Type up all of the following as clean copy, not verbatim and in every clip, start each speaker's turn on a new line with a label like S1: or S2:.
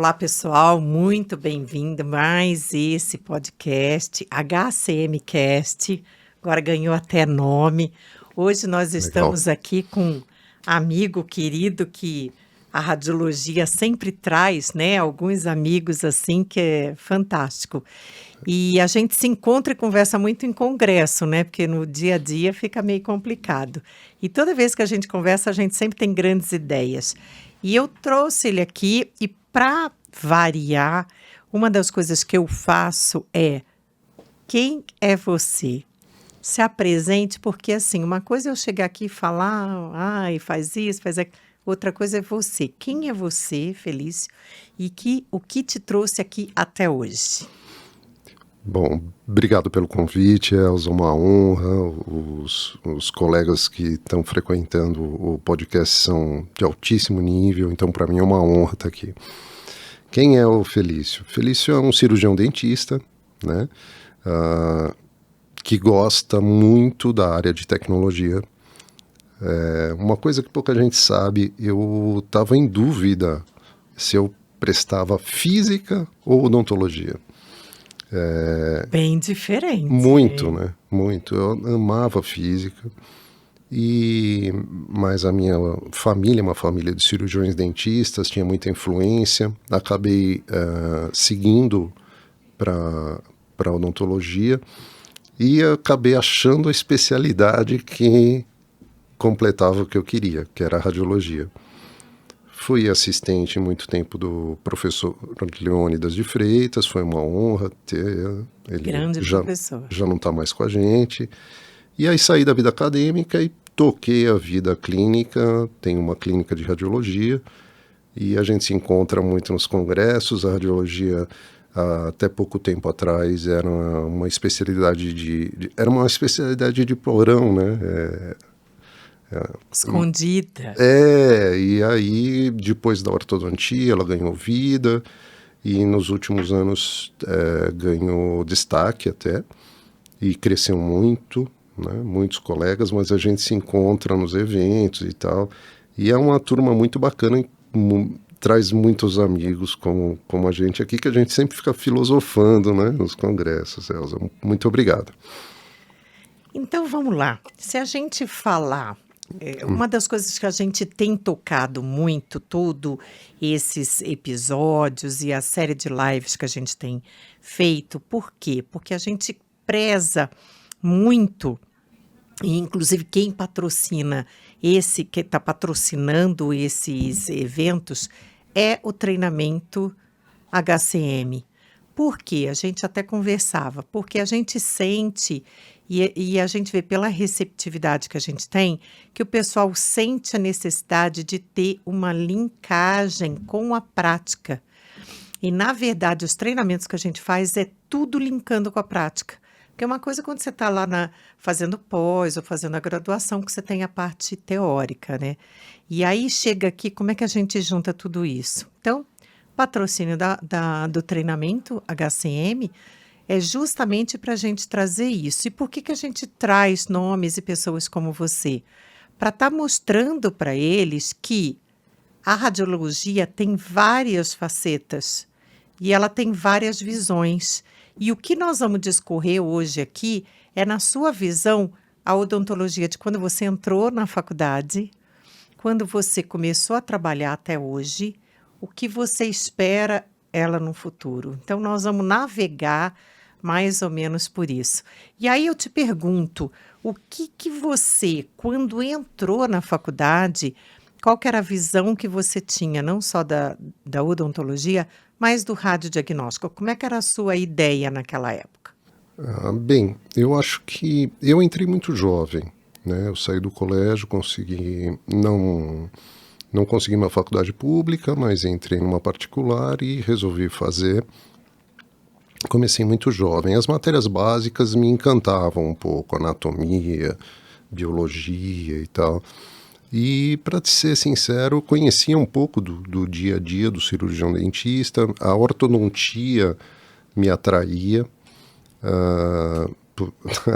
S1: Olá, pessoal, muito bem-vindo a mais esse podcast, HCMcast, agora ganhou até nome. Hoje nós estamos aqui com um amigo querido que a radiologia sempre traz, né? Alguns amigos assim que é fantástico. E a gente se encontra e conversa muito em congresso, né? Porque no dia a dia fica meio complicado. E toda vez que a gente conversa, a gente sempre tem grandes ideias. E eu trouxe ele aqui e para variar, uma das coisas que eu faço é: quem é você? Se apresente, porque assim, uma coisa é eu chegar aqui e falar, ai, faz isso, faz aquilo. Outra coisa é você. Quem é você, Felício? E o que te trouxe aqui até hoje?
S2: Bom, obrigado pelo convite, Elza, uma honra. Os colegas que estão frequentando o podcast são de altíssimo nível, então para mim é uma honra estar aqui. Quem é o Felício? Felício é um cirurgião dentista, né, que gosta muito da área de tecnologia. Uma coisa que pouca gente sabe, eu estava em dúvida se eu prestava física ou odontologia.
S1: Bem diferente.
S2: Muito, né? Muito. Eu amava física, mas a minha família é uma família de cirurgiões dentistas, tinha muita influência. Acabei seguindo para odontologia e acabei achando a especialidade que completava o que eu queria, que era a radiologia. Fui assistente muito tempo do professor Leônidas de Freitas, foi uma honra ter ele.
S1: Grande professor.
S2: Já não está mais com a gente. E aí saí da vida acadêmica e toquei a vida clínica, tenho uma clínica de radiologia, e a gente se encontra muito nos congressos. A radiologia, até pouco tempo atrás, era uma especialidade era uma especialidade de porão, né?
S1: Escondida.
S2: E aí, depois da ortodontia, ela ganhou vida e nos últimos anos ganhou destaque até e cresceu muito, né? Muitos colegas, mas a gente se encontra nos eventos e tal. E é uma turma muito bacana, traz muitos amigos como a gente aqui, que a gente sempre fica filosofando, né, nos congressos, Elza. Muito obrigado.
S1: Então, vamos lá. Se a gente falar... uma das coisas que a gente tem tocado muito, todos esses episódios e a série de lives que a gente tem feito, por quê? Porque a gente preza muito, e inclusive quem patrocina que está patrocinando esses eventos é o treinamento HCM. Por quê? A gente até conversava, porque a gente sente e a gente vê pela receptividade que a gente tem, que o pessoal sente a necessidade de ter uma linkagem com a prática. E, na verdade, os treinamentos que a gente faz é tudo linkando com a prática. Porque uma coisa é quando você está lá fazendo pós ou fazendo a graduação, que você tem a parte teórica, né? E aí chega aqui, como é que a gente junta tudo isso? Então, patrocínio do treinamento HCM é justamente para a gente trazer isso. E por que a gente traz nomes e pessoas como você? Para estar mostrando para eles que a radiologia tem várias facetas e ela tem várias visões. E o que nós vamos discorrer hoje aqui é, na sua visão, a odontologia de quando você entrou na faculdade, quando você começou a trabalhar até hoje, o que você espera ela no futuro. Então, nós vamos navegar mais ou menos por isso. E aí eu te pergunto, o que você, quando entrou na faculdade, qual que era a visão que você tinha, não só da odontologia, mas do radiodiagnóstico? Como é que era a sua ideia naquela época?
S2: Bem, eu acho que eu entrei muito jovem, né? Eu saí do colégio, não consegui uma faculdade pública, mas entrei numa particular e resolvi fazer. Comecei muito jovem. As matérias básicas me encantavam um pouco, anatomia, biologia e tal. E, para te ser sincero, conhecia um pouco do dia a dia do cirurgião dentista. A ortodontia me atraía,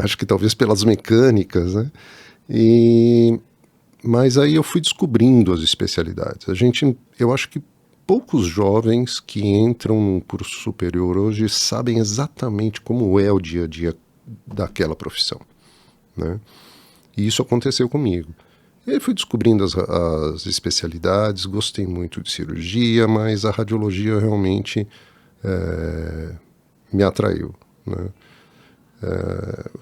S2: acho que talvez pelas mecânicas, né? Mas aí eu fui descobrindo as especialidades. Eu acho que poucos jovens que entram num curso superior hoje sabem exatamente como é o dia a dia daquela profissão, né? E isso aconteceu comigo. E aí fui descobrindo as especialidades, gostei muito de cirurgia, mas a radiologia realmente me atraiu, né?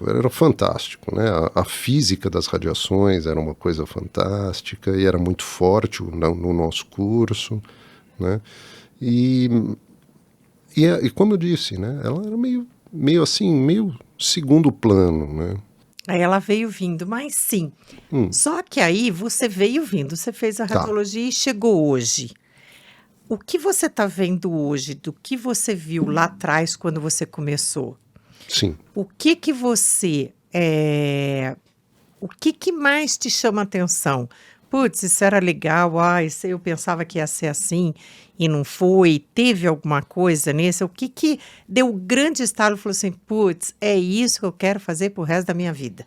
S2: Era fantástico, né? A física das radiações era uma coisa fantástica e era muito forte no nosso curso, né? E como eu disse, né? Ela era meio assim, meio segundo plano, né?
S1: Aí ela veio vindo, mas sim. Só que aí você veio vindo, você fez a
S2: Tá,
S1: radiologia e chegou hoje. O que você está vendo hoje, do que você viu lá atrás quando você começou?
S2: sim.
S1: O que que você, o que que mais te chama atenção? Putz, isso era legal, isso eu pensava que ia ser assim e não foi. Teve alguma coisa nesse? O que que deu um grande estalo e falou assim, putz, é isso que eu quero fazer pro resto da minha vida?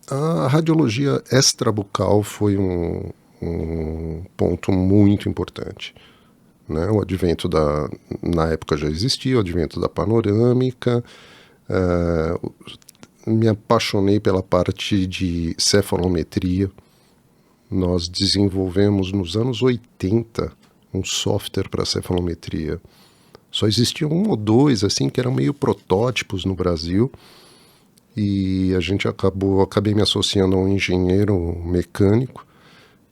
S2: A radiologia extrabucal foi um ponto muito importante, né? O advento na época já existia, o advento da panorâmica, me apaixonei pela parte de cefalometria. Nós desenvolvemos nos anos 80 um software para cefalometria. Só existiam um ou dois assim que eram meio protótipos no Brasil. E a gente acabei me associando a um engenheiro mecânico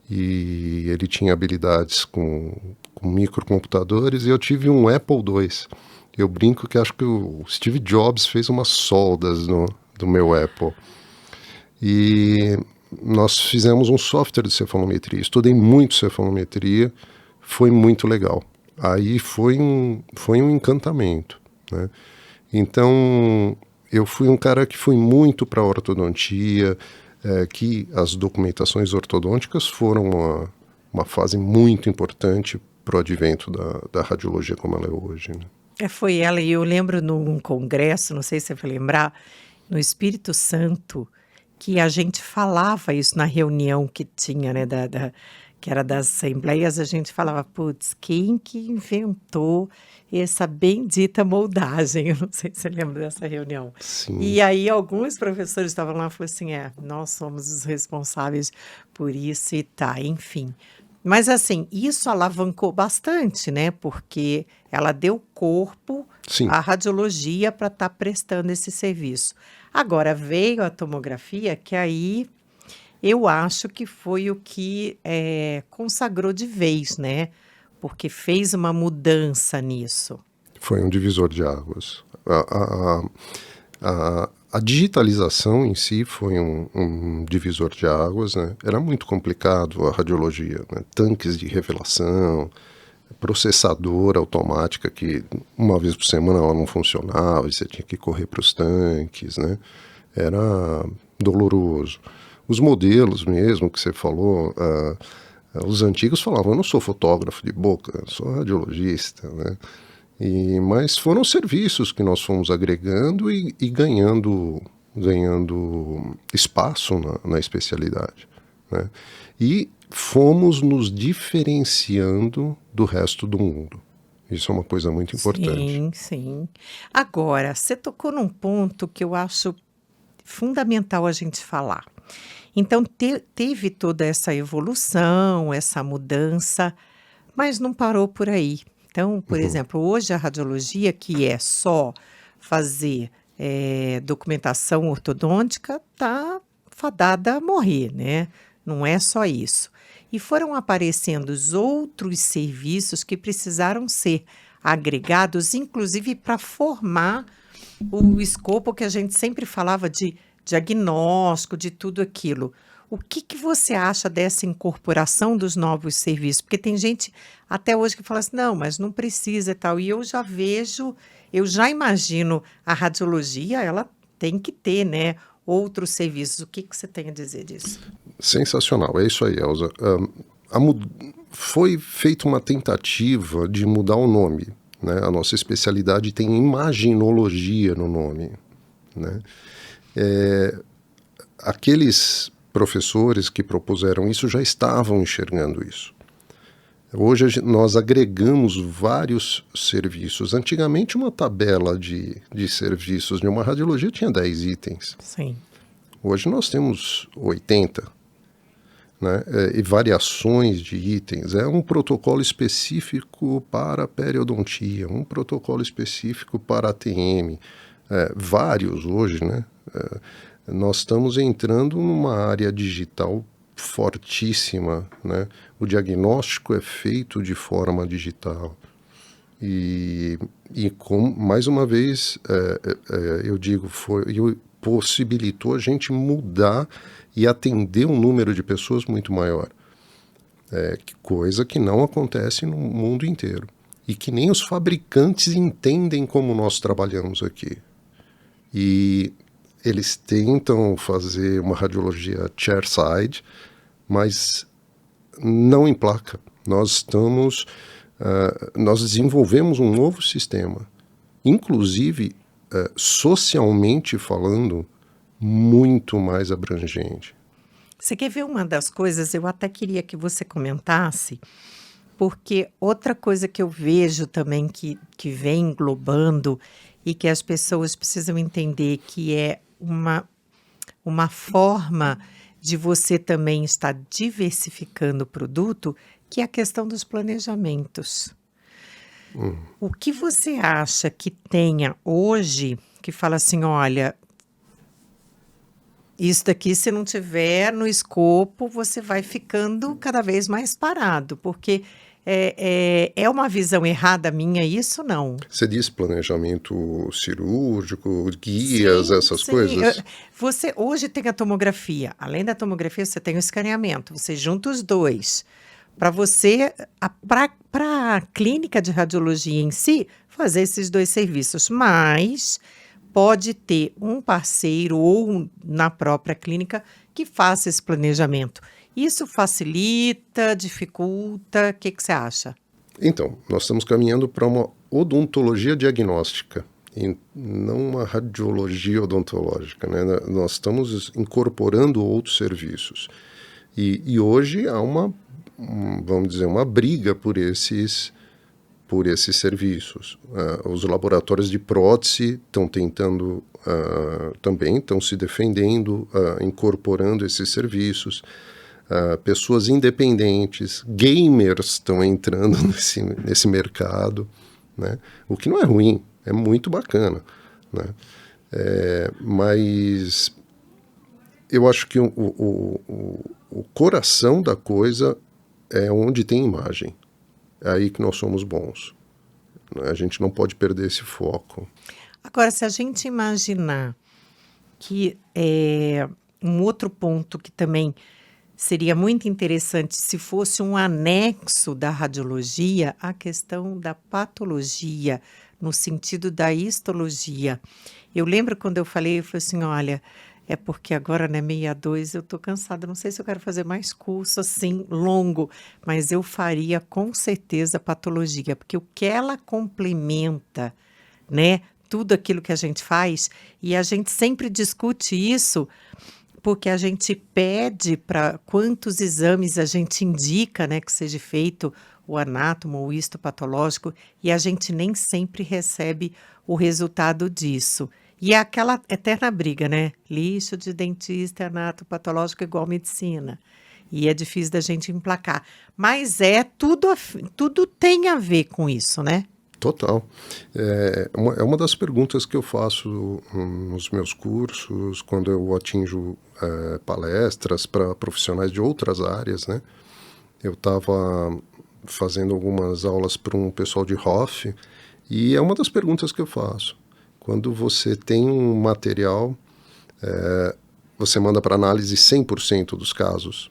S2: e ele tinha habilidades com microcomputadores e eu tive um Apple II. Eu brinco que acho que o Steve Jobs fez umas soldas do meu Apple. E nós fizemos um software de cefalometria. Estudei muito cefalometria, foi muito legal. Aí foi um encantamento, né? Então, eu fui um cara que fui muito para a ortodontia, que as documentações ortodônticas foram uma fase muito importante para o advento da radiologia como ela é hoje, né?
S1: Foi ela, e eu lembro num congresso, não sei se você vai lembrar, no Espírito Santo, que a gente falava isso na reunião que tinha, né, que era das assembleias, a gente falava, putz, quem que inventou essa bendita moldagem? Eu não sei se você lembra dessa reunião.
S2: Sim,
S1: E aí alguns professores estavam lá e falaram assim, nós somos os responsáveis por isso e tá, enfim. Mas assim, isso alavancou bastante, né? Porque ela deu corpo
S2: sim.
S1: à radiologia para estar prestando esse serviço. Agora veio a tomografia, que aí eu acho que foi o que consagrou de vez, né? Porque fez uma mudança nisso.
S2: Foi um divisor de águas. A digitalização em si foi um divisor de águas, né? Era muito complicado a radiologia, né? Tanques de revelação, processadora automática que uma vez por semana ela não funcionava e você tinha que correr para os tanques, né? Era doloroso. Os modelos mesmo que você falou, os antigos falavam, eu não sou fotógrafo de boca, eu sou radiologista, né? Mas foram serviços que nós fomos agregando e ganhando espaço na especialidade, né? E fomos nos diferenciando do resto do mundo. Isso é uma coisa muito importante.
S1: Sim, sim. Agora, você tocou num ponto que eu acho fundamental a gente falar. Então, teve toda essa evolução, essa mudança, mas não parou por aí. Então, por exemplo, hoje a radiologia, que é só fazer documentação ortodôntica, está fadada a morrer, né? Não é só isso. E foram aparecendo os outros serviços que precisaram ser agregados, inclusive para formar o escopo que a gente sempre falava de diagnóstico, de tudo aquilo. O que que você acha dessa incorporação dos novos serviços? Porque tem gente até hoje que fala assim, não, mas não precisa e tal. E eu já vejo, eu já imagino a radiologia, ela tem que ter, né, outros serviços. O que que você tem a dizer disso?
S2: Sensacional, é isso aí, Elza. Foi feita uma tentativa de mudar o nome, né? A nossa especialidade tem imaginologia no nome, né? Aqueles professores que propuseram isso já estavam enxergando isso. Hoje nós agregamos vários serviços. Antigamente, uma tabela de serviços de uma radiologia tinha 10 itens.
S1: Sim.
S2: Hoje nós temos 80, né? E variações de itens. É um protocolo específico para periodontia, um protocolo específico para ATM. Vários hoje, né? Nós estamos entrando numa área digital fortíssima, né? O diagnóstico é feito de forma digital e mais uma vez eu digo, possibilitou a gente mudar e atender um número de pessoas muito maior, coisa que não acontece no mundo inteiro e que nem os fabricantes entendem como nós trabalhamos aqui. E eles tentam fazer uma radiologia chairside, mas não emplaca. Nós desenvolvemos um novo sistema, inclusive socialmente falando, muito mais abrangente.
S1: Você quer ver uma das coisas? Eu até queria que você comentasse, porque outra coisa que eu vejo também que vem englobando e que as pessoas precisam entender que é uma forma de você também estar diversificando o produto, que é a questão dos planejamentos. O que você acha que tenha hoje que fala assim, olha, isso daqui se não tiver no escopo, você vai ficando cada vez mais parado, porque é uma visão errada minha isso, não?
S2: Você diz planejamento cirúrgico, guias,
S1: Sim,
S2: essas
S1: sim.
S2: coisas?
S1: Você hoje tem a tomografia. Além da tomografia, você tem o escaneamento. Você junta os dois. Para você, para a clínica de radiologia em si, fazer esses dois serviços. Mas pode ter um parceiro ou na própria clínica que faça esse planejamento. Isso facilita, dificulta? O que você acha?
S2: Então, nós estamos caminhando para uma odontologia diagnóstica e não uma radiologia odontológica, né? Nós estamos incorporando outros serviços. E hoje há vamos dizer, uma briga por esses serviços. Os laboratórios de prótese estão tentando, também estão se defendendo, incorporando esses serviços. Pessoas independentes, gamers estão entrando nesse mercado, né? O que não é ruim, é muito bacana, né? Mas eu acho que o coração da coisa é onde tem imagem. É aí que nós somos bons. A gente não pode perder esse foco.
S1: Agora, se a gente imaginar que um outro ponto que também seria muito interessante se fosse um anexo da radiologia, a questão da patologia, no sentido da histologia. Eu lembro quando eu falei assim, olha, é porque agora, né, 62, eu estou cansada, não sei se eu quero fazer mais curso assim, longo, mas eu faria com certeza patologia, porque o que ela complementa, né, tudo aquilo que a gente faz, e a gente sempre discute isso, porque a gente pede para quantos exames a gente indica, né, que seja feito o anátomo ou o histopatológico, e a gente nem sempre recebe o resultado disso. E é aquela eterna briga, né? Lixo de dentista, anatopatológico igual medicina. E é difícil da gente emplacar. Mas tudo tem a ver com isso, né?
S2: Total. É uma das perguntas que eu faço nos meus cursos, quando eu atinjo palestras para profissionais de outras áreas, né? Eu estava fazendo algumas aulas para um pessoal de Hoff, e é uma das perguntas que eu faço. Quando você tem um material, você manda para análise 100% dos casos.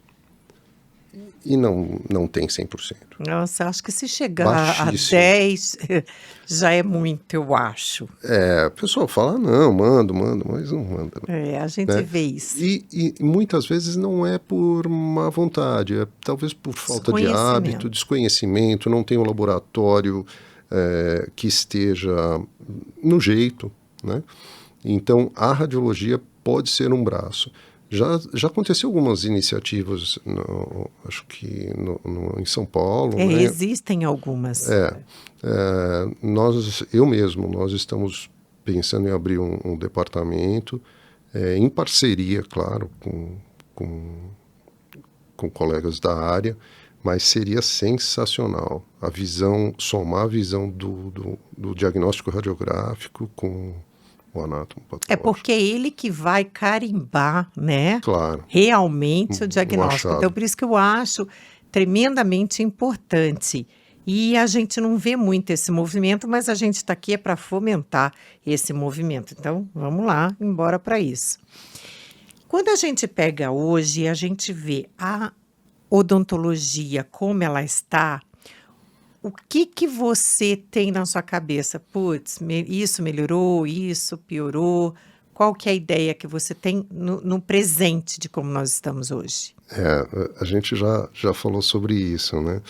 S2: E não tem 100%.
S1: Nossa, acho que se chegar
S2: Baixíssimo.
S1: a 10 já é muito, eu acho.
S2: O pessoal fala, não, mando, mas não manda.
S1: A gente
S2: Né?
S1: vê isso.
S2: E muitas vezes não é por má vontade, é talvez por falta de hábito, desconhecimento, não tem um laboratório que esteja no jeito, né? Então, a radiologia pode ser um braço. Já aconteceu algumas iniciativas, acho que em São Paulo. Né?
S1: Existem algumas.
S2: Nós estamos pensando em abrir um departamento, em parceria, claro, com colegas da área, mas seria sensacional somar a visão do diagnóstico radiográfico com o anátomo patológico.
S1: Porque é ele que vai carimbar, né?
S2: Claro.
S1: Realmente o diagnóstico. Então, por isso que eu acho tremendamente importante. E a gente não vê muito esse movimento, mas a gente está aqui para fomentar esse movimento. Então, vamos lá, embora para isso. Quando a gente pega hoje, a gente vê a odontologia como ela está. O que você tem na sua cabeça? Putz, isso melhorou, isso piorou? Qual que é a ideia que você tem no presente de como nós estamos hoje?
S2: A gente já falou sobre isso, né?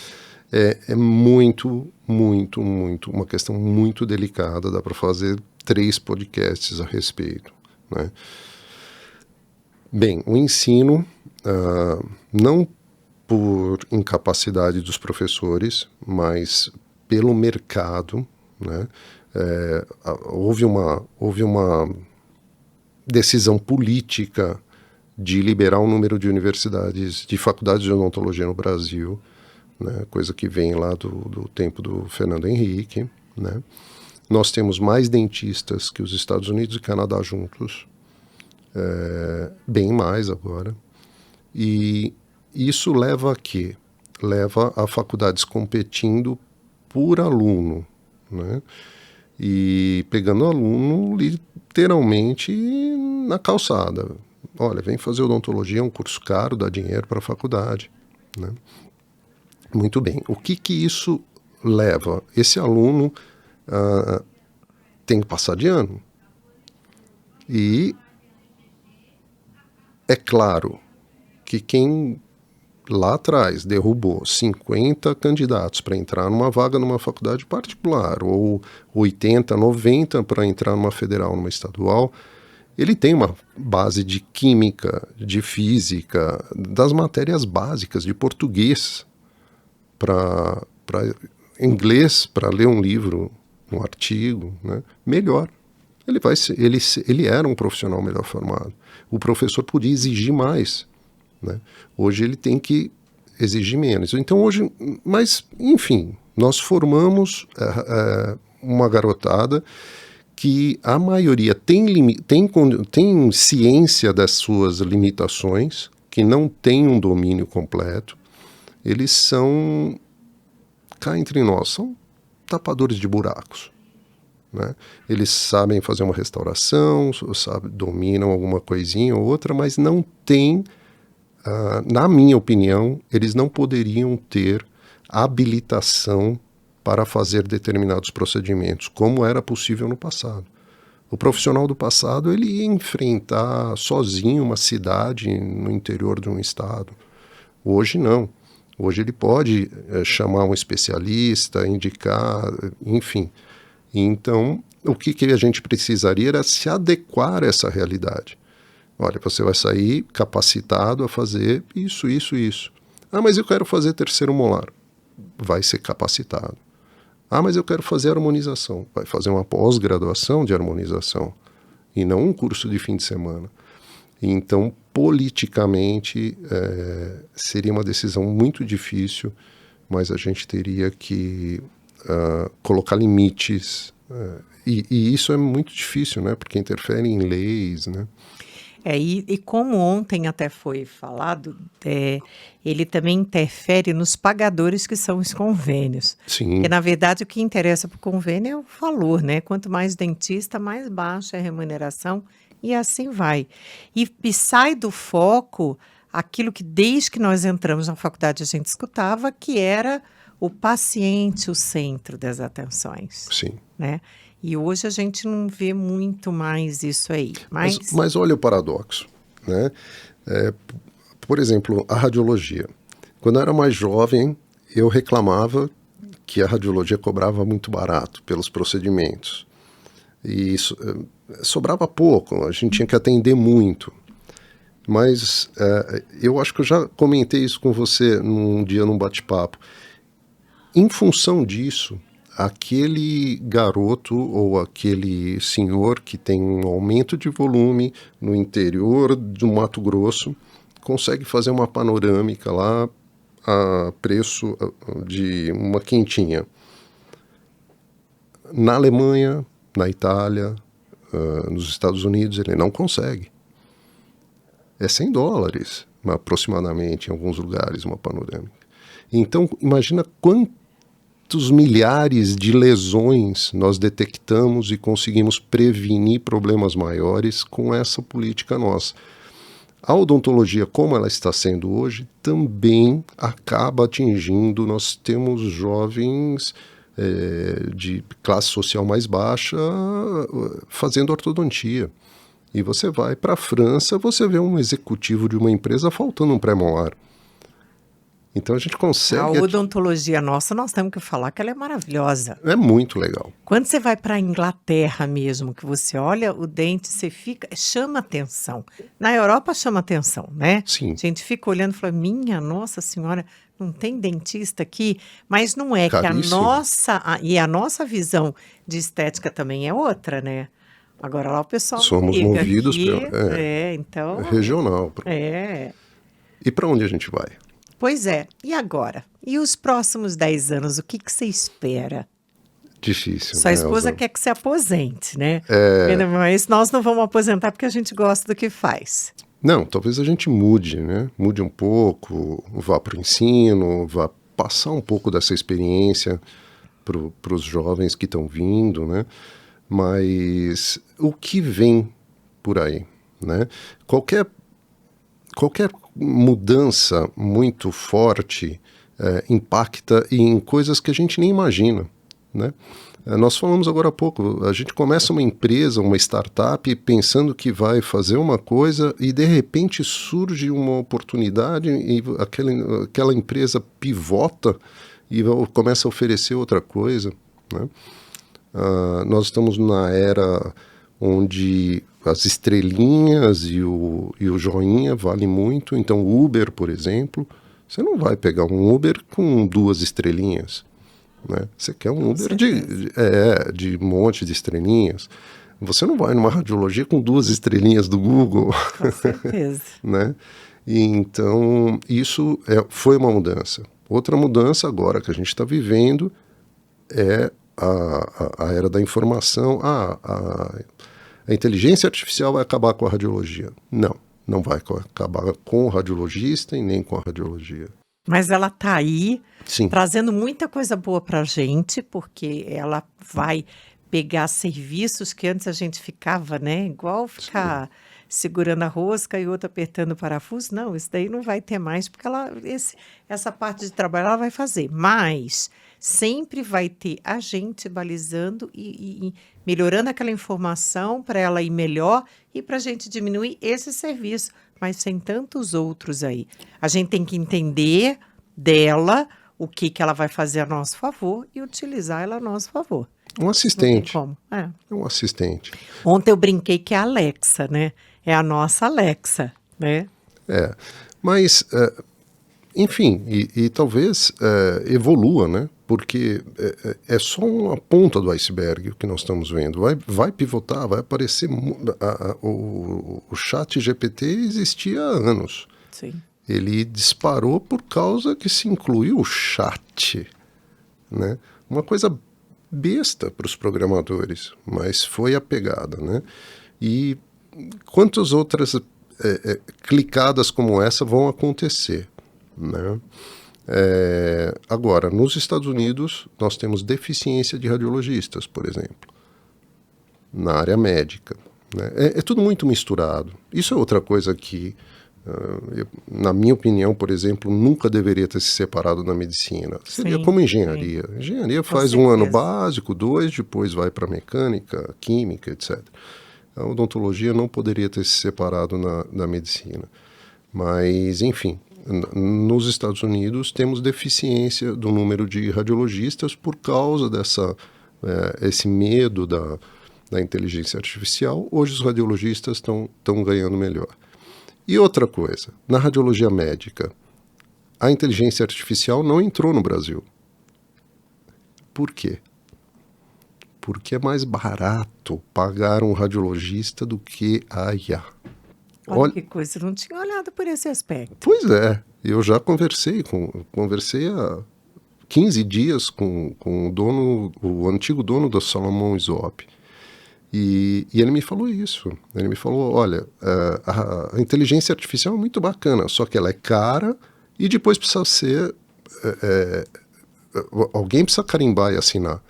S2: É muito, muito, muito, uma questão muito delicada, dá para fazer 3 podcasts a respeito, né? Bem, o ensino, não por incapacidade dos professores, mas pelo mercado, né? Houve uma decisão política de liberar o número de universidades, de faculdades de odontologia no Brasil, né? Coisa que vem lá do tempo do Fernando Henrique, né? Nós temos mais dentistas que os Estados Unidos e Canadá juntos, bem mais agora, e isso leva a quê? Leva a faculdades competindo por aluno, né? E pegando aluno literalmente na calçada. Olha, vem fazer odontologia, é um curso caro, dá dinheiro para a faculdade, né? Muito bem. O que isso leva? Esse aluno tem que passar de ano. E é claro que quem lá atrás derrubou 50 candidatos para entrar numa vaga numa faculdade particular, ou 80, 90 para entrar numa federal, numa estadual, ele tem uma base de química, de física, das matérias básicas, de português, para inglês, para ler um livro, um artigo, né? Melhor. Ele era um profissional melhor formado. O professor podia exigir mais, né? Hoje ele tem que exigir menos. Então hoje, mas enfim, nós formamos uma garotada que a maioria tem ciência das suas limitações, que não tem um domínio completo. Eles são, cá entre nós, são tapadores de buracos, né? Eles sabem fazer uma restauração, dominam alguma coisinha ou outra, mas não têm, na minha opinião, eles não poderiam ter habilitação para fazer determinados procedimentos, como era possível no passado. O profissional do passado, ele ia enfrentar sozinho uma cidade no interior de um estado. Hoje não. Hoje ele pode chamar um especialista, indicar, enfim. Então, o que a gente precisaria era se adequar a essa realidade. Olha, você vai sair capacitado a fazer isso, isso, isso. Ah, mas eu quero fazer terceiro molar. Vai ser capacitado. Ah, mas eu quero fazer harmonização. Vai fazer uma pós-graduação de harmonização e não um curso de fim de semana. Então, politicamente, seria uma decisão muito difícil, mas a gente teria que colocar limites. E isso é muito difícil, né? Porque interfere em leis, né?
S1: E como ontem até foi falado, ele também interfere nos pagadores que são os convênios.
S2: Sim.
S1: Porque, na verdade, o que interessa para o convênio é o valor, né? Quanto mais dentista, mais baixa é a remuneração e assim vai. E sai do foco aquilo que desde que nós entramos na faculdade a gente escutava, que era o paciente o centro das atenções.
S2: Sim.
S1: Né? E hoje a gente não vê muito mais isso aí.
S2: Mas olha o paradoxo, né? Por exemplo, a radiologia. Quando eu era mais jovem, eu reclamava que a radiologia cobrava muito barato pelos procedimentos. E isso, sobrava pouco, a gente tinha que atender muito. Mas eu acho que eu já comentei isso com você num dia num bate-papo. Em função disso, aquele garoto ou aquele senhor que tem um aumento de volume no interior do Mato Grosso consegue fazer uma panorâmica lá a preço de uma quentinha. Na Alemanha, na Itália, nos Estados Unidos, ele não consegue. É $100, aproximadamente, em alguns lugares, uma panorâmica. Então, imagina quantos milhares de lesões nós detectamos e conseguimos prevenir problemas maiores com essa política nossa. A odontologia, como ela está sendo hoje, também acaba atingindo. Nós temos jovens de classe social mais baixa fazendo ortodontia. E você vai para a França, você vê um executivo de uma empresa faltando um pré-molar. Então a gente consegue...
S1: A odontologia nossa, nós temos que falar que ela é maravilhosa.
S2: É muito legal.
S1: Quando você vai para a Inglaterra mesmo, que você olha o dente, você fica... chama atenção. Na Europa chama atenção, né?
S2: Sim.
S1: A gente fica olhando e fala, minha Nossa Senhora, não tem dentista aqui? Mas não é
S2: Caríssimo.
S1: que a nossa visão de estética também é outra, né? Agora lá o pessoal
S2: Somos
S1: liga
S2: movidos
S1: aqui,
S2: então, regional.
S1: É.
S2: E para onde a gente vai?
S1: Pois é. E agora? E os próximos 10 anos, o que você espera?
S2: Difícil.
S1: Sua esposa quer que você aposente, né? Mas nós não vamos aposentar porque a gente gosta do que faz.
S2: Não, talvez a gente mude, né? Mude um pouco, vá para o ensino, vá passar um pouco dessa experiência para os jovens que estão vindo, né? Mas o que vem por aí, né? Qualquer mudança muito forte impacta em coisas que a gente nem imagina, né? Nós falamos agora há pouco, a gente começa uma empresa, uma startup, pensando que vai fazer uma coisa e de repente surge uma oportunidade e aquela empresa pivota e começa a oferecer outra coisa, né? Nós estamos na era onde as estrelinhas e o joinha valem muito. Então, o Uber, por exemplo, você não vai pegar um Uber com 2 estrelinhas, né? Você quer um Uber de um monte de estrelinhas. Você não vai numa radiologia com 2 estrelinhas do Google.
S1: Com certeza.
S2: Né? E então, isso foi uma mudança. Outra mudança agora que a gente está vivendo é a era da informação. A inteligência artificial vai acabar com a radiologia. Não vai acabar com o radiologista e nem com a radiologia.
S1: Mas ela está aí,
S2: Sim.
S1: trazendo muita coisa boa para a gente, porque ela vai pegar serviços que antes a gente ficava, né? Igual ficar segurando a rosca e outro apertando o parafuso. Não, isso daí não vai ter mais, porque essa parte de trabalho ela vai fazer. Mas sempre vai ter a gente balizando e melhorando aquela informação para ela ir melhor e para a gente diminuir esse serviço. Mas tem tantos outros aí. A gente tem que entender dela o que ela vai fazer a nosso favor e utilizar ela a nosso favor.
S2: Um assistente.
S1: Não tem como.
S2: É um assistente.
S1: Ontem eu brinquei que é a Alexa, né? É a nossa Alexa, né?
S2: Mas, enfim, e talvez evolua, né? Porque é só uma ponta do iceberg o que nós estamos vendo. Vai pivotar, vai aparecer... O chat GPT existia há anos.
S1: Sim.
S2: Ele disparou por causa que se incluiu o chat, né? Uma coisa besta para os programadores, mas foi a pegada, né? E quantas outras clicadas como essa vão acontecer, né? Agora, nos Estados Unidos, nós temos deficiência de radiologistas, por exemplo, na área médica, né? É tudo muito misturado. Isso é outra coisa que, na minha opinião, por exemplo, nunca deveria ter se separado da medicina. Seria como engenharia. Sim. Engenharia faz um ano básico, 2, depois vai para mecânica, química, etc. A odontologia não poderia ter se separado da medicina. Mas, enfim, nos Estados Unidos temos deficiência do número de radiologistas por causa esse medo da inteligência artificial. Hoje os radiologistas estão ganhando melhor. E outra coisa, na radiologia médica, a inteligência artificial não entrou no Brasil. Por quê? Porque é mais barato pagar um radiologista do que a IA.
S1: Olha que coisa, eu não tinha olhado por esse aspecto.
S2: Pois é, eu já conversei há 15 dias com o antigo dono da Salomão Isop. E ele me falou isso. Ele me falou, olha, a inteligência artificial é muito bacana, só que ela é cara e depois precisa ser... alguém precisa carimbar e assinar.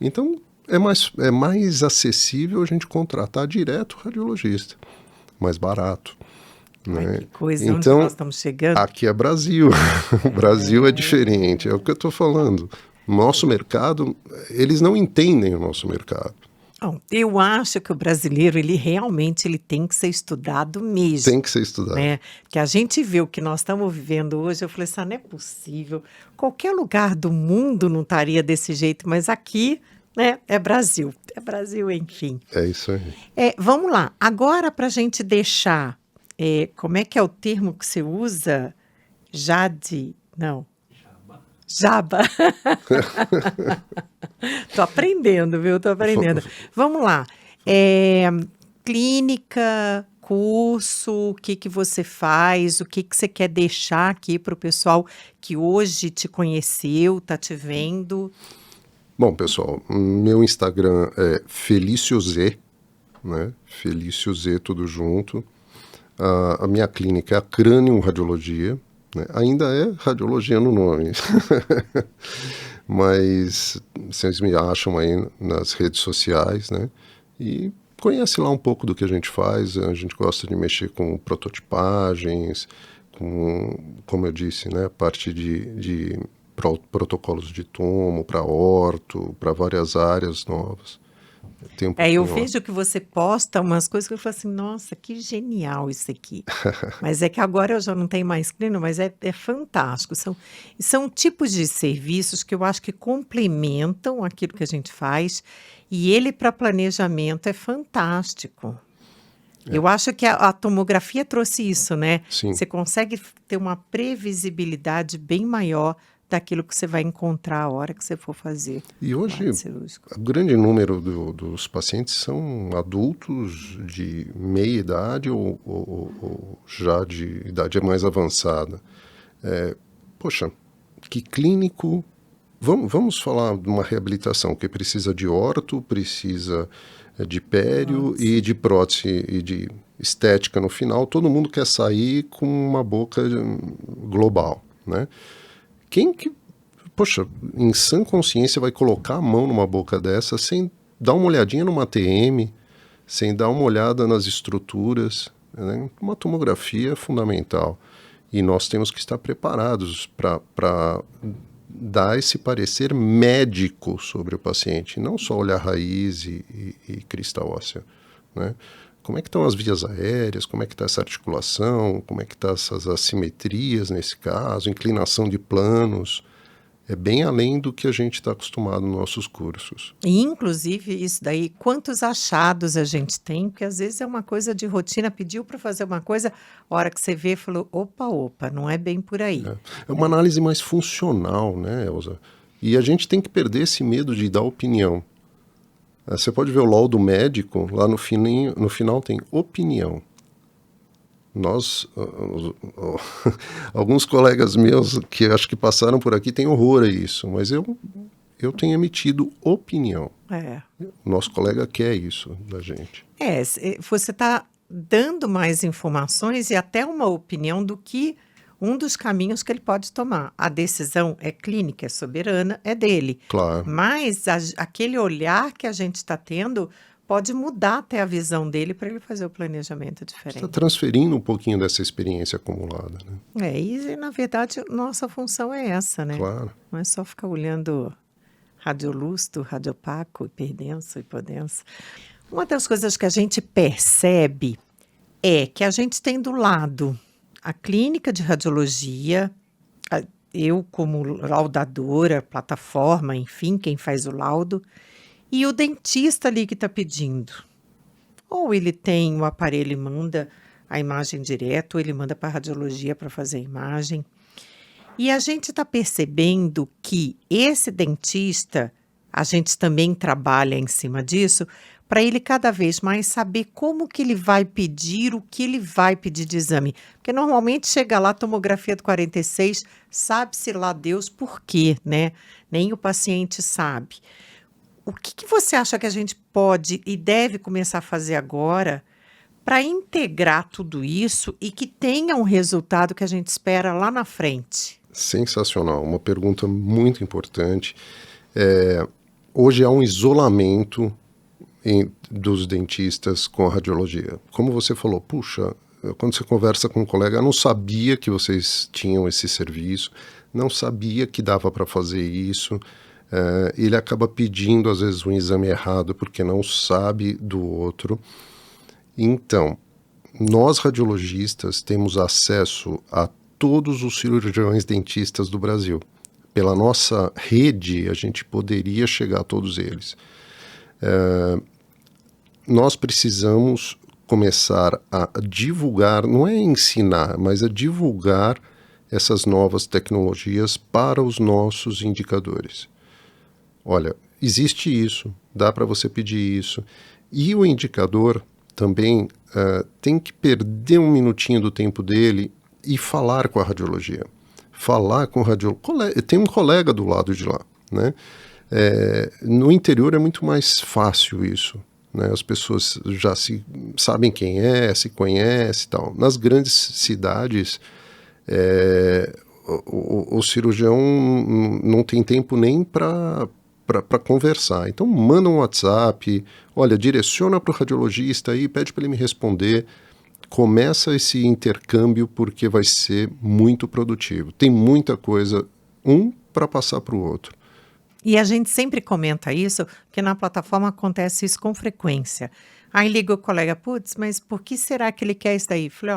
S2: Então, é mais acessível a gente contratar direto o radiologista. Mais barato.
S1: Ai,
S2: Né?
S1: que coisa,
S2: Então,
S1: onde nós estamos chegando?
S2: aqui é Brasil. O Brasil é diferente. É o que eu estou falando. Nosso mercado, eles não entendem o nosso mercado.
S1: Bom, eu acho que o brasileiro, ele realmente tem que ser estudado mesmo.
S2: Tem que ser estudado.
S1: Né? Que a gente vê o que nós estamos vivendo hoje, eu falei assim, não é possível. Qualquer lugar do mundo não estaria desse jeito, mas aqui, né, é Brasil. É Brasil, enfim.
S2: É isso aí.
S1: Vamos lá. Agora, para a gente deixar, como é que é o termo que você usa? Não. Jaba. Tô aprendendo, viu? Tô aprendendo. Vamos lá. Clínica, curso, o que você faz, o que você quer deixar aqui para o pessoal que hoje te conheceu, tá te vendo?
S2: Bom, pessoal, meu Instagram é Felício Z, né? Felício Z, tudo junto. A minha clínica é a Cranium Radiologia, né? Ainda é radiologia no nome, mas vocês me acham aí nas redes sociais, né? E conhece lá um pouco do que a gente faz. A gente gosta de mexer com prototipagens, como eu disse, né? Parte de protocolos de tomo, para orto, para várias áreas novas.
S1: Eu vejo que você posta umas coisas que eu falo assim, nossa, que genial isso aqui. Mas é que agora eu já não tenho mais clínico, mas é fantástico. São tipos de serviços que eu acho que complementam aquilo que a gente faz, e ele para planejamento é fantástico. Eu acho que a tomografia trouxe isso, né?
S2: Sim.
S1: Você consegue ter uma previsibilidade bem maior daquilo que você vai encontrar a hora que você for fazer.
S2: E hoje, o grande número dos pacientes são adultos de meia idade ou já de idade mais avançada. Poxa, que clínico... Vamos falar de uma reabilitação que precisa de orto, precisa de pério e de prótese e de estética no final. Todo mundo quer sair com uma boca global, né? Quem que, poxa, em sã consciência vai colocar a mão numa boca dessa sem dar uma olhadinha numa TM, sem dar uma olhada nas estruturas, né? Uma tomografia é fundamental. E nós temos que estar preparados para dar esse parecer médico sobre o paciente, não só olhar raiz e crista óssea, né? Como é que estão as vias aéreas, como é que está essa articulação, como é que estão essas assimetrias nesse caso, inclinação de planos. É bem além do que a gente está acostumado nos nossos cursos.
S1: E, inclusive, isso daí, quantos achados a gente tem, porque às vezes é uma coisa de rotina, pediu para fazer uma coisa, a hora que você vê, falou, opa, não é bem por aí.
S2: É uma análise mais funcional, né, Elza? E a gente tem que perder esse medo de dar opinião. Você pode ver o laudo médico, lá no final tem opinião. Alguns colegas meus que acho que passaram por aqui têm horror a isso, mas eu tenho emitido opinião. Nosso colega quer isso da gente.
S1: Você está dando mais informações e até uma opinião do que um dos caminhos que ele pode tomar. A decisão é clínica, é soberana, é dele.
S2: Claro.
S1: Mas aquele olhar que a gente está tendo pode mudar até a visão dele para ele fazer o planejamento diferente.
S2: Está transferindo um pouquinho dessa experiência acumulada, né?
S1: E na verdade nossa função é essa, né?
S2: Claro.
S1: Não é só ficar olhando radiolúcido, radiopaco, hiperdenso, hipodenso. Uma das coisas que a gente percebe é que a gente tem do lado a clínica de radiologia, eu como laudadora, plataforma, enfim, quem faz o laudo, e o dentista ali que está pedindo. Ou ele tem o aparelho e manda a imagem direto, ele manda para a radiologia para fazer a imagem. E a gente está percebendo que esse dentista, a gente também trabalha em cima disso, para ele cada vez mais saber como que ele vai pedir, o que ele vai pedir de exame. Porque normalmente chega lá, tomografia do 46, sabe-se lá Deus por quê, né? Nem o paciente sabe. O que você acha que a gente pode e deve começar a fazer agora para integrar tudo isso e que tenha um resultado que a gente espera lá na frente?
S2: Sensacional, uma pergunta muito importante. Hoje há um isolamento dos dentistas com a radiologia. Como você falou, puxa, quando você conversa com um colega, eu não sabia que vocês tinham esse serviço, não sabia que dava para fazer isso. Ele acaba pedindo, às vezes, um exame errado porque não sabe do outro. Então, nós radiologistas temos acesso a todos os cirurgiões dentistas do Brasil. Pela nossa rede, a gente poderia chegar a todos eles. Nós precisamos começar a divulgar, não é ensinar, mas a divulgar essas novas tecnologias para os nossos indicadores. Olha, existe isso, dá para você pedir isso. E o indicador também tem que perder um minutinho do tempo dele e falar com a radiologia. Falar com o radiologista. Tem um colega do lado de lá, né? No interior é muito mais fácil isso, né? As pessoas já sabem quem se conhecem e tal. Nas grandes cidades, o cirurgião não tem tempo nem para conversar. Então manda um WhatsApp, olha, direciona para o radiologista aí, pede para ele me responder. Começa esse intercâmbio porque vai ser muito produtivo. Tem muita coisa, para passar para o outro.
S1: E a gente sempre comenta isso, porque na plataforma acontece isso com frequência. Aí liga o colega, putz, mas por que será que ele quer isso daí? Falei,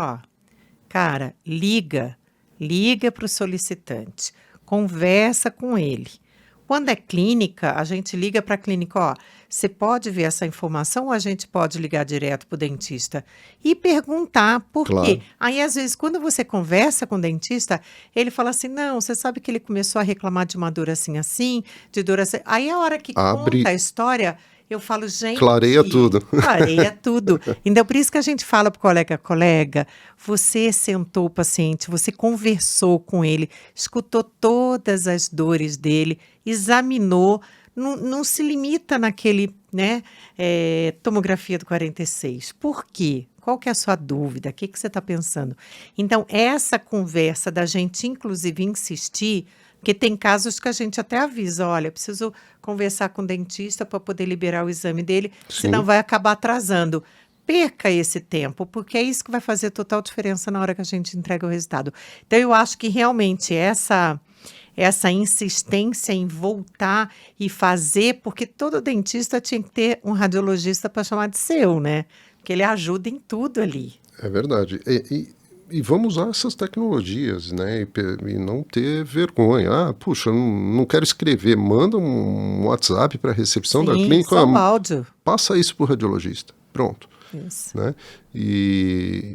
S1: cara, liga para o solicitante, conversa com ele. Quando é clínica, a gente liga para a clínica, você pode ver essa informação ou a gente pode ligar direto para o dentista e perguntar por
S2: Claro.
S1: quê. Aí, às vezes, quando você conversa com o dentista, ele fala assim, não, você sabe que ele começou a reclamar de uma dor assim, de dor assim. Aí, a hora que conta a história, eu falo, gente...
S2: Clareia tudo.
S1: Clareia tudo. Então, por isso que a gente fala para o colega, você sentou o paciente, você conversou com ele, escutou todas as dores dele, examinou, não se limita naquele, né, tomografia do 46. Por quê? Qual que é a sua dúvida? O que você está pensando? Então, essa conversa da gente, inclusive, insistir, porque tem casos que a gente até avisa, olha, preciso conversar com o dentista para poder liberar o exame dele, senão vai acabar atrasando. Perca esse tempo, porque é isso que vai fazer total diferença na hora que a gente entrega o resultado. Então, eu acho que realmente essa insistência em voltar e fazer, porque todo dentista tinha que ter um radiologista para chamar de seu, né? Porque ele ajuda em tudo ali.
S2: É verdade. E vamos usar essas tecnologias, né? E não ter vergonha. Puxa, não quero escrever. Manda um WhatsApp para a recepção da clínica.
S1: Só um áudio.
S2: Passa isso para o radiologista. Pronto.
S1: Isso.
S2: Né?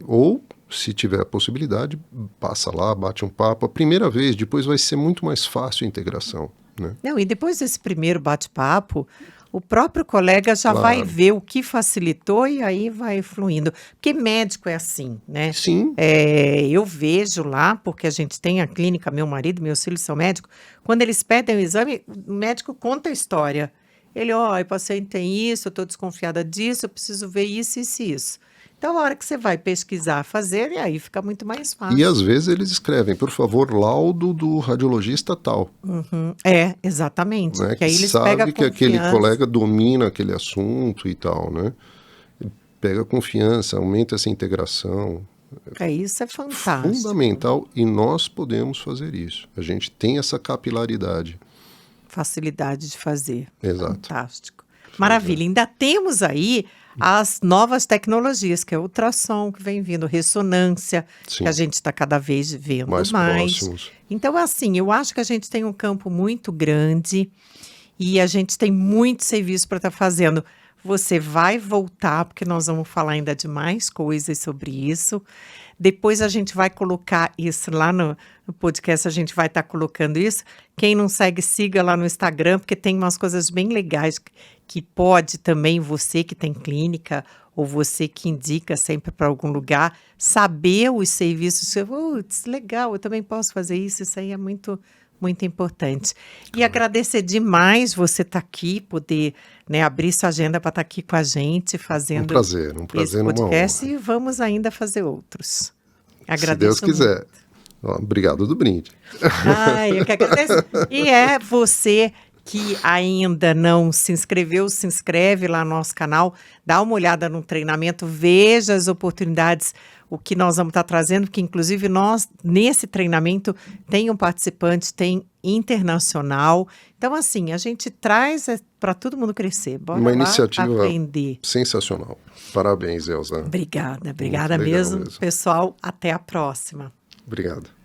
S2: Ou, se tiver a possibilidade, passa lá, bate um papo. A primeira vez, depois vai ser muito mais fácil a integração. Né?
S1: Não, e depois desse primeiro bate-papo, o próprio colega já vai ver o que facilitou e aí vai fluindo. Porque médico é assim, né?
S2: Sim.
S1: Eu vejo lá, porque a gente tem a clínica, meu marido e meus filhos são médicos, quando eles pedem o exame, o médico conta a história. Ele, o paciente tem isso, eu estou desconfiada disso, eu preciso ver isso, isso e isso. Então, a hora que você vai pesquisar, fazer, e aí fica muito mais fácil.
S2: E às vezes eles escrevem, por favor, laudo do radiologista tal.
S1: Exatamente.
S2: Né?
S1: Que aí eles
S2: sabe
S1: pegam
S2: que aquele colega domina aquele assunto e tal, né? Pega confiança, aumenta essa integração.
S1: Isso é fantástico.
S2: Fundamental, e nós podemos fazer isso. A gente tem essa capilaridade.
S1: Facilidade de fazer.
S2: Exato.
S1: Fantástico. Maravilha. Ainda temos aí as novas tecnologias, que é ultrassom que vem vindo, ressonância, que a gente está cada vez vendo mais.
S2: Próximos.
S1: Então, assim, eu acho que a gente tem um campo muito grande e a gente tem muito serviço para estar fazendo. você vai voltar, porque nós vamos falar ainda de mais coisas sobre isso. Depois a gente vai colocar isso lá no podcast, a gente vai estar colocando isso. Quem não segue, siga lá no Instagram, porque tem umas coisas bem legais que pode também, você que tem clínica, ou você que indica sempre para algum lugar, saber os serviços. Putz, legal, eu também posso fazer isso. Isso aí é muito, muito importante. E agradecer demais você estar aqui, poder, né, abrir sua agenda para estar aqui com a gente, fazendo
S2: Um prazer,
S1: esse
S2: uma
S1: podcast,
S2: honra.
S1: e vamos ainda fazer outros.
S2: Se Deus quiser. Obrigado do brinde.
S1: Eu que agradeço. E é você que ainda não se inscreveu, se inscreve lá no nosso canal, dá uma olhada no treinamento, veja as oportunidades, o que nós vamos estar trazendo, porque inclusive nós, nesse treinamento, tem um participante, tem internacional. Então, assim, a gente traz para todo mundo crescer. Bora
S2: Uma
S1: lá
S2: iniciativa
S1: aprender.
S2: sensacional. Parabéns, Elza.
S1: Obrigada
S2: Muito legal
S1: mesmo.
S2: mesmo.
S1: Pessoal, até a próxima.
S2: Obrigado.